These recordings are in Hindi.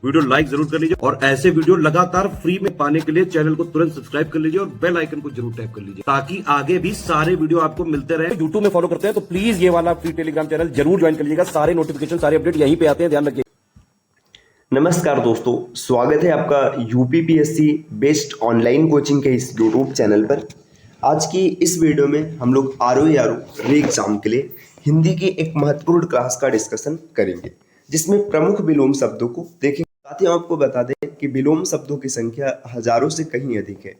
वीडियो लाइक जरूर कर लीजिए और ऐसे वीडियो लगातार फ्री में पाने के लिए चैनल को तुरंत सब्सक्राइब कर लीजिए और बेल आइकन को जरूर टैप कर लीजिए ताकि आगे भी सारे वीडियो आपको मिलते रहे। यूट्यूब में फॉलो करते हैं तो प्लीज ये वाला फ्री टेलीग्राम चैनल जरूर ज्वाइन कर लीजिएगा। सारे नोटिफिकेशन सारे अपडेट यहीं पे आते हैं, ध्यान रखिए। नमस्कार दोस्तों, स्वागत है आपका यूपीपीएससी बेस्ड ऑनलाइन कोचिंग के इस यूट्यूब चैनल पर। आज की इस वीडियो में हम लोग आरओ री एग्जाम के लिए हिंदी की एक महत्वपूर्ण क्लास का डिस्कशन करेंगे, जिसमें प्रमुख विलोम शब्दों को देखेंगे। साथ ही आपको बता दें कि विलोम शब्दों की संख्या हजारों से कहीं अधिक है,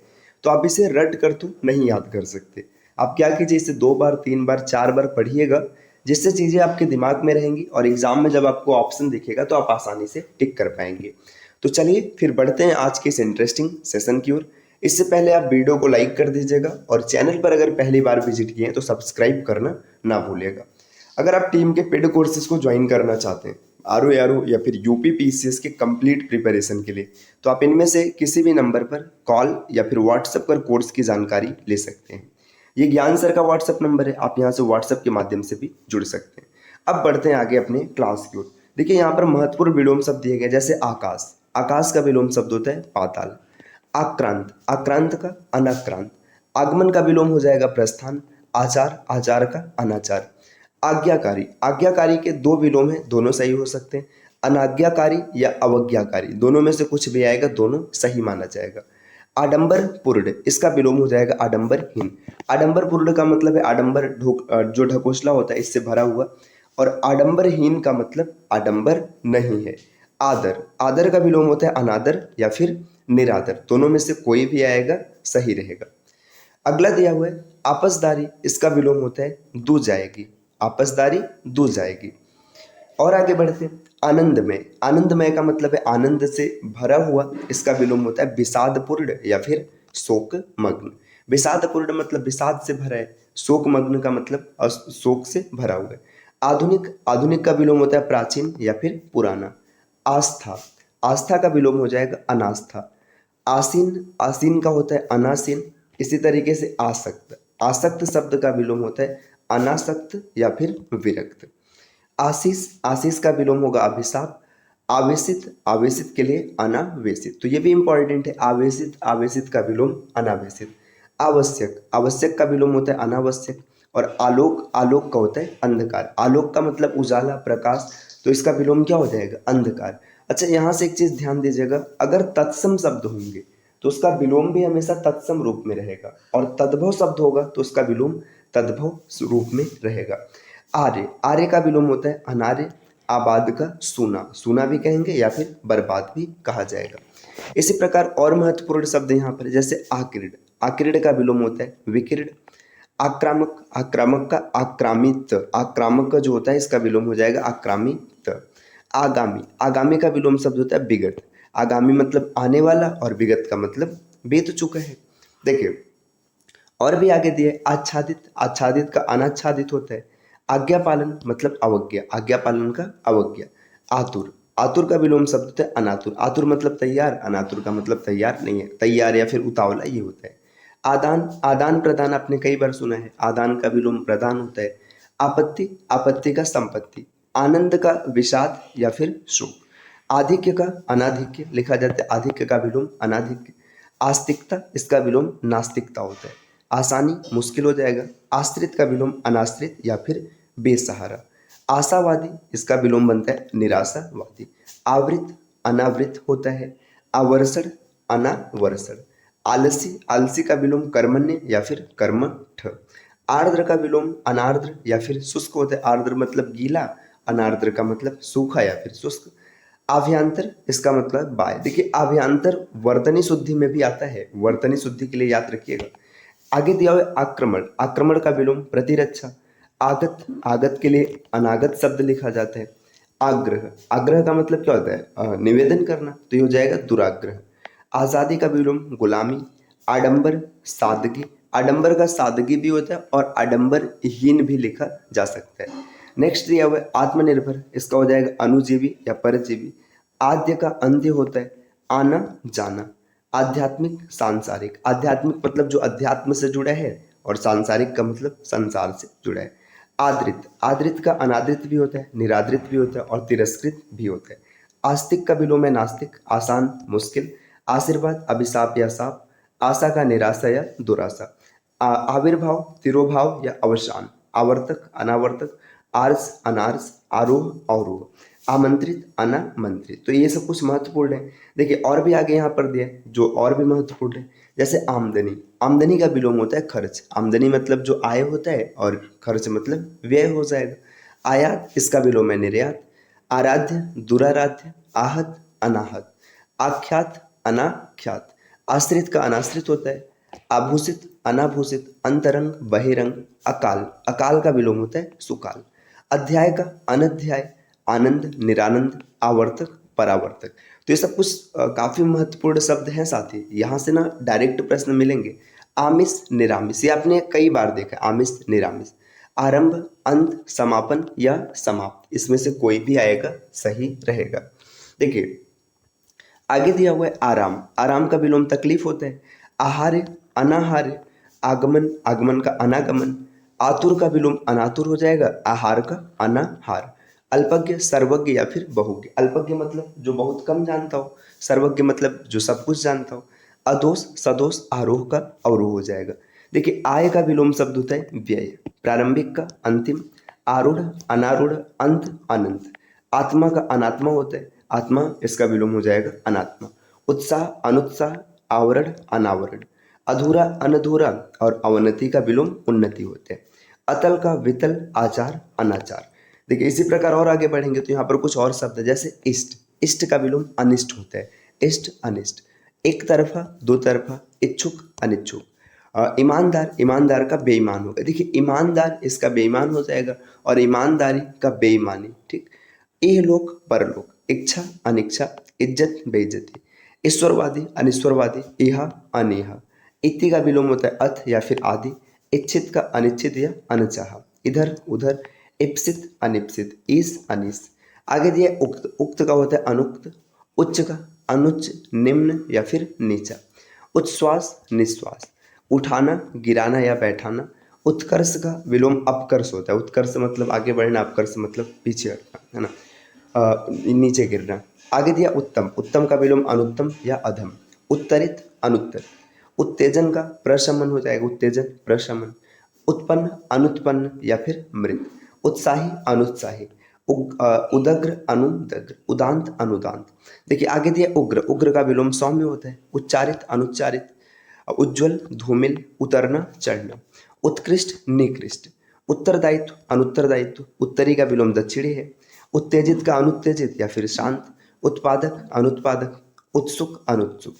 तो आप इसे रट कर तो नहीं याद कर सकते। आप क्या कीजिए, इसे 2 बार 3 बार 4 बार पढ़िएगा, जिससे चीज़ें आपके दिमाग में रहेंगी और एग्जाम में जब आपको ऑप्शन दिखेगा तो आप आसानी से टिक कर पाएंगे। तो चलिए फिर बढ़ते हैं आज के इस इंटरेस्टिंग सेशन की ओर। इससे पहले आप वीडियो को लाइक कर दीजिएगा और चैनल पर अगर पहली बार विजिट किए हैं तो सब्सक्राइब करना ना भूलिएगा। अगर आप टीम के पेड कोर्सेज को ज्वाइन करना चाहते हैं आरओ या फिर यूपीपीसीएस के कंप्लीट प्रिपरेशन के लिए, तो आप इनमें से किसी भी नंबर पर कॉल या फिर व्हाट्सएप पर कोर्स की जानकारी ले सकते हैं। ये ज्ञान सर का व्हाट्सएप नंबर है, आप यहाँ से व्हाट्सएप के माध्यम से भी जुड़ सकते हैं। अब बढ़ते हैं आगे अपने क्लास की ओर। देखिए यहाँ पर महत्वपूर्ण विलोम शब्द दिए गए, जैसे आकाश। आकाश का विलोम शब्द होता है पाताल। आक्रांत, आक्रांत का अनाक्रांत। आगमन का विलोम हो जाएगा प्रस्थान। आचार, आचार का अनाचार। आज्ञाकारी, आज्ञाकारी के 2 विलोम हैं, दोनों सही हो सकते हैं। अनाज्ञाकारी या अवज्ञाकारी, दोनों में से कुछ भी आएगा, दोनों सही माना जाएगा। आडंबर पूर्ण, इसका विलोम हो जाएगा आडंबरहीन। आडंबर पूर्ण का मतलब है आडंबर जो ढकोसला होता है इससे भरा हुआ, और आडंबरहीन का मतलब आडंबर नहीं है। आदर, आदर का विलोम होता है अनादर या फिर निरादर, दोनों में से कोई भी आएगा सही रहेगा। अगला दिया हुआ है आपसदारी, इसका विलोम होता है दू जाएगी। आपसदारी दू जाएगी। और आगे बढ़ते हैं आनंदमय। आनंदमय का मतलब है आनंद से भरा हुआ, इसका विलोम होता है विषादपूर्ण या फिर शोकमग्न। विषादपूर्ण मतलब विषाद से भरा है, शोकमग्न का मतलब शोक से भरा हुआ है। आधुनिक, आधुनिक का विलोम होता है प्राचीन या फिर पुराना। आस्था, आस्था का विलोम हो जाएगा अनास्था। आसीन, आसीन का होता है अनासीन। इसी तरीके से आसक्त, आसक्त शब्द का विलोम होता है अनासक्त या फिर विरक्त। आशीष, आशीष का विलोम होगा अभिशाप। आवेशित, आवेशित के लिए अनावेशित, तो ये भी इंपॉर्टेंट है। आवेशित, आवेशित का विलोम अनावेशित। आवश्यक, आवश्यक का विलोम होता है अनावश्यक। और आलोक, आलोक का होता है अंधकार। आलोक का मतलब उजाला, प्रकाश, तो इसका विलोम क्या हो जाएगा अंधकार। अच्छा, यहाँ से एक चीज ध्यान दीजिएगा, अगर तत्सम शब्द होंगे तो उसका विलोम भी हमेशा तत्सम रूप में रहेगा, और तद्भव शब्द होगा तो उसका विलोम तद्भव रूप में रहेगा। आर्य, आर्य का विलोम होता है अनार्य। आबाद का सूना, सूना भी कहेंगे या फिर बर्बाद भी कहा जाएगा। इसी प्रकार और महत्वपूर्ण शब्द यहाँ पर, जैसे आक्रीड, आक्रीड का विलोम होता है विकीर्ण। आक्रामक, आक्रामक का आक्रामित, आक्रामक का जो होता है इसका विलोम हो जाएगा आक्रामित। आगामी, आगामी का विलोम शब्द होता है विगत। आगामी मतलब आने वाला और विगत का मतलब बीत चुका है। देखिए और भी आगे दिए आच्छादित, आच्छादित का अनाच्छादित होता है। आज्ञा पालन मतलब अवज्ञा, आज्ञा पालन का अवज्ञा। आतुर, आतुर का विलोम शब्द होता है अनातुर। आतुर मतलब तैयार, अनातुर का मतलब तैयार नहीं है, तैयार या फिर उतावला ये होता है। आदान, आदान प्रदान आपने कई बार सुना है, आदान का विलोम प्रदान होता है। आपत्ति, आपत्ति का संपत्ति। आनंद का विषाद या फिर शोक। आधिक्य का अनाधिक्य लिखा जाता है, आधिक्य का विलोम अनाधिक्य। आस्तिकता, इसका विलोम नास्तिकता होता है। आसानी, मुश्किल हो जाएगा। आश्रित का विलोम अनाश्रित या फिर बेसहारा। आशावादी, इसका विलोम बनता है निराशावादी। आवृत, अनावृत होता है। आवर्षण, अनावर्षण। आलसी, आलसी का विलोम कर्मण्य या फिर कर्मठ। आर्द्र का विलोम अनार्द्र या फिर शुष्क होता है। आर्द्र मतलब गीला, अनार्द्र का मतलब सूखा या फिर शुष्क। आभ्यंतर, इसका मतलब बाय। देखिए आभ्यंतर वर्तनी शुद्धि में भी आता है, वर्तनी शुद्धि के लिए याद रखिएगा। आगे दिया हुआ आक्रमण, आक्रमण का विलोम प्रतिरक्षा। आगत, आगत के लिए अनागत शब्द लिखा जाता है। आग्रह, आग्रह का मतलब क्या होता है निवेदन करना, तो ये हो जाएगा दुराग्रह। आज़ादी का विलोम गुलामी। आडंबर, सादगी, आडंबर का सादगी भी होता है और आडंबरहीन भी लिखा जा सकता है। नेक्स्ट दिया हुआ है आत्मनिर्भर, इसका हो जाएगा अनुजीवी या परजीवी। आद्य का अंत्य होता है। आना जाना। आध्यात्मिक, सांसारिक, आध्यात्मिक मतलब जो अध्यात्म से जुड़ा है और सांसारिक का मतलब संसार से जुड़ा है। आदृत, आदृत का अनादृत भी होता है, निरादृत भी होता है और तिरस्कृत भी होता है। आस्तिक का विलोम है नास्तिक, आसान मुश्किल। आशीर्वाद अभिशाप या शाप, आशा का निराशा या दुराशा। आविर्भाव तिरोभाव या अवसान, आवर्तक अनावर्तक, आर्स अनार्स, आरोह अवरोह, आमंत्रित अनामंत्रित। तो ये सब कुछ महत्वपूर्ण है। देखिए और भी आगे यहाँ पर दिया है जो और भी महत्वपूर्ण है, जैसे आमदनी। आमदनी का विलोम होता है खर्च। आमदनी मतलब जो आय होता है और खर्च मतलब व्यय हो जाएगा। आयात, इसका विलोम है निर्यात। आराध्य दुराराध्य, आहत अनाहत, आख्यात अनाख्यात। आश्रित का अनाश्रित होता है। आभूषित अनाभूषित, अंतरंग बहिरंग, अकाल, अकाल का विलोम होता है सुकाल। अध्याय का अनध्याय, आनंद निरानंद, आवर्तक परावर्तक। तो ये सब कुछ काफी महत्वपूर्ण शब्द हैं साथी। यहाँ से ना डायरेक्ट प्रश्न मिलेंगे। आमिष निरामिष, ये आपने कई बार देखा, आमिष निरामिष। आरंभ अंत समापन या समाप्त, इसमें से कोई भी आएगा सही रहेगा। देखिए आगे दिया हुआ है आराम। आराम का विलोम तकलीफ होता है। आहार्य अनाहार्य, आगमन, आगमन का अनागमन। आतुर का विलोम अनातुर हो जाएगा, आहार का अनाहार। अल्पज्ञ सर्वज्ञ या फिर बहुज्ञ। अल्पज्ञ मतलब जो बहुत कम जानता हो, सर्वज्ञ मतलब जो सब कुछ जानता हो। अदोष सदोष, आरोह का अवरोह हो जाएगा। देखिए आय का विलोम शब्द होता है व्यय। प्रारंभिक का अंतिम, आरूढ़ अनारूढ़, अंत अनंत। आत्मा का अनात्मा होता है, आत्मा इसका विलोम हो जाएगा अनात्मा। उत्साह अनुत्साह, आवरण अनावरण। अधूरा अनधूरा और अवनति का विलोम उन्नति होते हैं। अतल का वितल, आचार अनाचार। देखिए इसी प्रकार और आगे बढ़ेंगे तो यहाँ पर कुछ और शब्द है, जैसे इष्ट। इष्ट का विलोम अनिष्ट होता है, इष्ट अनिष्ट। एक तरफा दो तरफा, इच्छुक अनिच्छुक। ईमानदार, ईमानदार का बेईमान होगा। देखिए ईमानदार इसका बेईमान हो जाएगा और ईमानदारी का बेईमानी। ठीक। इहलोक परलोक, इच्छा अनिच्छा, इज्जत बेइज्जती। ईश्वरवादी अनिश्वरवादी, इहा अनिहा। इति का विलोम होता है अथ या फिर आदि। इच्छित का अनिच्छित या अनचाहा। इधर उधर, इप्सित अनिप्सित, ईस अनीस। आगे दिया उक्त। उक्त का होता है अनुक्त। उच्च का अनुच्च, निम्न या फिर नीचा। उच्छ्वास निश्वास, उठाना गिराना या बैठाना। उत्कर्ष का विलोम अपकर्ष होता है। उत्कर्ष मतलब आगे बढ़ना, अपकर्ष मतलब पीछे हटना, है ना, नीचे गिरना। आगे दिया उत्तम। उत्तम का विलोम अनुत्तम या अधम। उत्तरित अनुत्तर। उत्तेजन का प्रशमन हो जाएगा, उत्तेजन प्रशमन। उत्पन्न अनुत्पन्न या फिर मृत। उत्साही अनुत्साही, उदग्र अनुदग्र, उदांत अनुदांत। देखिए आगे दिया उग्र। उग्र का विलोम सौम्य होता है। उच्चारित अनुच्चारित, उज्ज्वल धूमिल, उतरना चढ़ना। उत्कृष्ट निकृष्ट। उत्तरदायित्व अनुत्तरदायित्व, उत्तरी का विलोम दक्षिणी है। उत्तेजित का अनुत्तेजित या फिर शांत। उत्पादक अनुत्पादक, उत्सुक अनुत्सुक।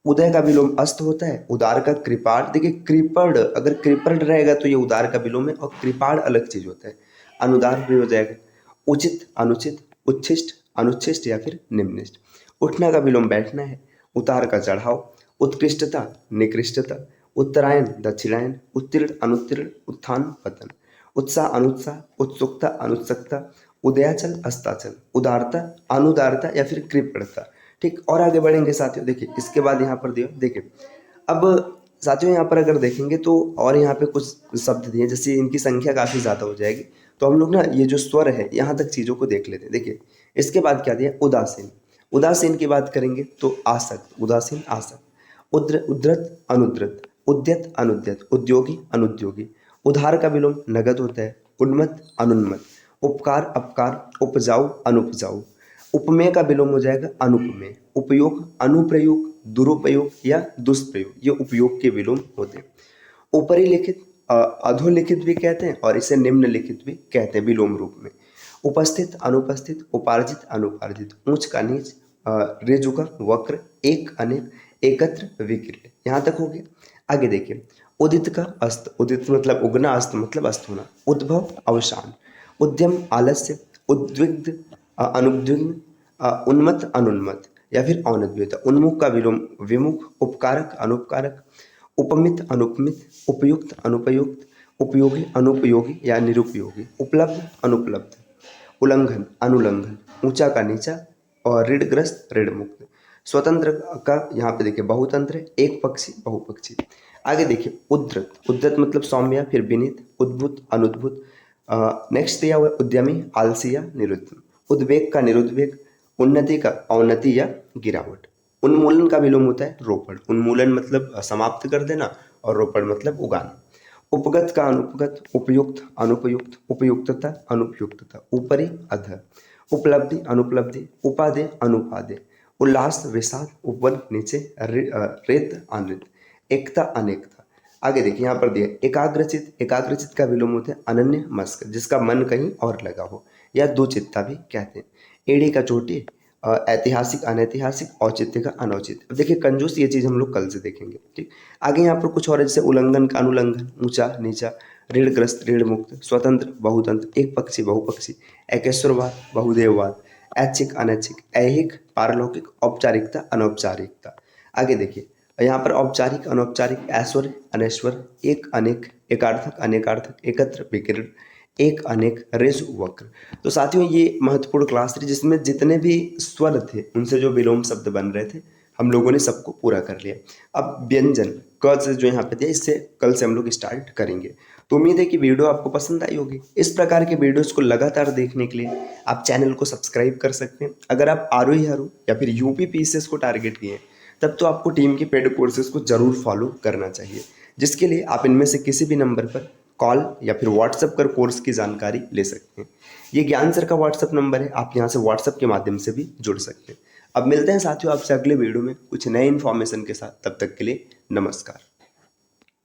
उदय का विलोम अस्त होता है। उदार का कृपाण। देखिए कृपण, अगर कृपण रहेगा तो ये उदार का विलोम है और कृपाण अलग चीज होता है, अनुदार भी हो जाएगा। उचित अनुचित, उच्छिष्ट अनुच्छिष्ट या फिर निम्निष्ट। उठना का विलोम बैठना है। उतार का चढ़ाव। उत्कृष्टता निकृष्टता। उत्तरायण दक्षिणायन, उत्तीर्ण अनुत्तीर्ण, उत्थान पतन। उत्साह अनुत्साह, उत्सुकता अनुत्सुकता। उदयाचल अस्ताचल, उदारता अनुदारता या फिर कृपणता। ठीक। और आगे बढ़ेंगे साथियों। देखिए इसके बाद यहाँ पर दिया, देखिए अब साथियों यहाँ पर अगर देखेंगे तो और यहाँ पे कुछ शब्द दिए, जैसे इनकी संख्या काफी ज्यादा हो जाएगी, तो हम लोग ना ये जो स्वर है यहाँ तक चीजों को देख लेते हैं। देखिए इसके बाद क्या दिया, उदासीन। उदासीन की बात करेंगे तो आसक्त, उदासीन आसक्त। उद्धृत अनुद्धृत, उद्यत अनुद्यत, उद्योगी अनुद्योगी। उधार का विलोम नगद होता है। उन्मत्त अनुन्मत्त। उपकार अपकार, उपजाऊ अनुपजाऊ। उपमेय का विलोम हो जाएगा अनुपमेय। उपयोग अनुप्रयोग, दुरुपयोग या दुष्प्रयोग, ये उपयोग के विलोम होते हैं। ऊपरी लिखित अधोलिखित भी कहते हैं और इसे निम्नलिखित भी कहते हैं विलोम रूप में। उपस्थित अनुपस्थित, उपार्जित अनुपार्जित, ऊंच का नीच, ऋजु का वक्र, एक अनेक, एकत्र विक्रिय। यहाँ तक हो गया। आगे देखिए उदित का अस्त। उदित मतलब उगना, अस्त मतलब अस्त होना। उद्भव अवसान। उद्यम आलस्य, उद्विग्ध अनुद्विग्न, उन्मत्त अनुन्मत्त या फिर औनद्व्यता। उन्मुख का विलोम विमुख। उपकारक अनुपकारक, उपमित अनुपमित, उपयुक्त अनुपयुक्त, उपयोगी अनुपयोगी या निरुपयोगी। उपलब्ध अनुपलब्ध, उल्लंघन अनुल्लंघन, ऊंचा का नीचा और ऋणग्रस्त ऋण मुक्त। स्वतंत्र का यहाँ पे देखिए बहुतंत्र है, एक पक्षी बहुपक्षी। आगे देखिए उद्धृत। उद्धृत मतलब सौम्य फिर विनीत। उद्भुत अनुद्भुत। नेक्स्ट दिया हुआ उद्यमी आलसी या निरुद्ध। उद्वेग का निरुद्वेग, उन्नति का अवनति या गिरावट। उन्मूलन का विलोम होता है रोपण। उन्मूलन मतलब समाप्त कर देना और रोपण मतलब उगाना। उपगत का अनुपगत, उपयुक्त अनुपयुक्त, उपयुक्तता अनुपयुक्तता, ऊपरी अधः, उपलब्धि अनुपलब्धि, उपादेय अनुपादेय, उल्लास विषाद, ऊपर नीचे, रेत अनृत, एकता अनेकता। आगे देखिए यहाँ पर दिया एकाग्रचित। एकाग्रचित का विलोम होता है अनन्य मस्क, जिसका मन कहीं और लगा हो, या दो चित्ता भी कहते हैं। एड़ी का चोटी, ऐतिहासिक अनैतिहासिक, औचित्य का अनौचित्य। अब देखिए कंजूस, ये चीज हम लोग कल से देखेंगे। ठीक, आगे यहाँ पर कुछ और है, जैसे उल्लंघन का अनुल्लंघन, ऊंचा नीचा, ऋणग्रस्त ऋण मुक्त, स्वतंत्र बहुतंत्र, एक पक्षी बहुपक्षी, एकेश्वरवाद बहुदेववाद, ऐच्छिक अनैच्छिक, ऐहिक पारलौकिक, औपचारिकता अनौपचारिकता। आगे देखिए यहाँ पर औपचारिक अनौपचारिक, ऐश्वर्य अनैश्वर, एक अनेक, एकार्थक अनेकार्थक, एकत्र विकीर्ण, एक अनेक, रेस वक्र। तो साथियों ये महत्वपूर्ण क्लास थी जिसमें जितने भी स्वर थे उनसे जो विलोम शब्द बन रहे थे हम लोगों ने सबको पूरा कर लिया। अब व्यंजन क से जो यहाँ पे दिया, इससे कल से हम लोग स्टार्ट करेंगे। तो उम्मीद है कि वीडियो आपको पसंद आई होगी। इस प्रकार के वीडियोस को लगातार देखने के लिए आप चैनल को सब्सक्राइब कर सकते हैं। अगर आप आरओई या फिर यूपी पीसीएस को टारगेट किए हैं तब तो आपको टीम के पेड कोर्सेज को जरूर फॉलो करना चाहिए, जिसके लिए आप इनमें से किसी भी नंबर पर कॉल या फिर व्हाट्सएप कर कोर्स की जानकारी ले सकते हैं। ये ज्ञान सर का व्हाट्सएप नंबर है, आप यहाँ से व्हाट्सएप के माध्यम से भी जुड़ सकते हैं। अब मिलते हैं साथियों आपसे अगले वीडियो में कुछ नए इन्फॉर्मेशन के साथ। तब तक के लिए नमस्कार।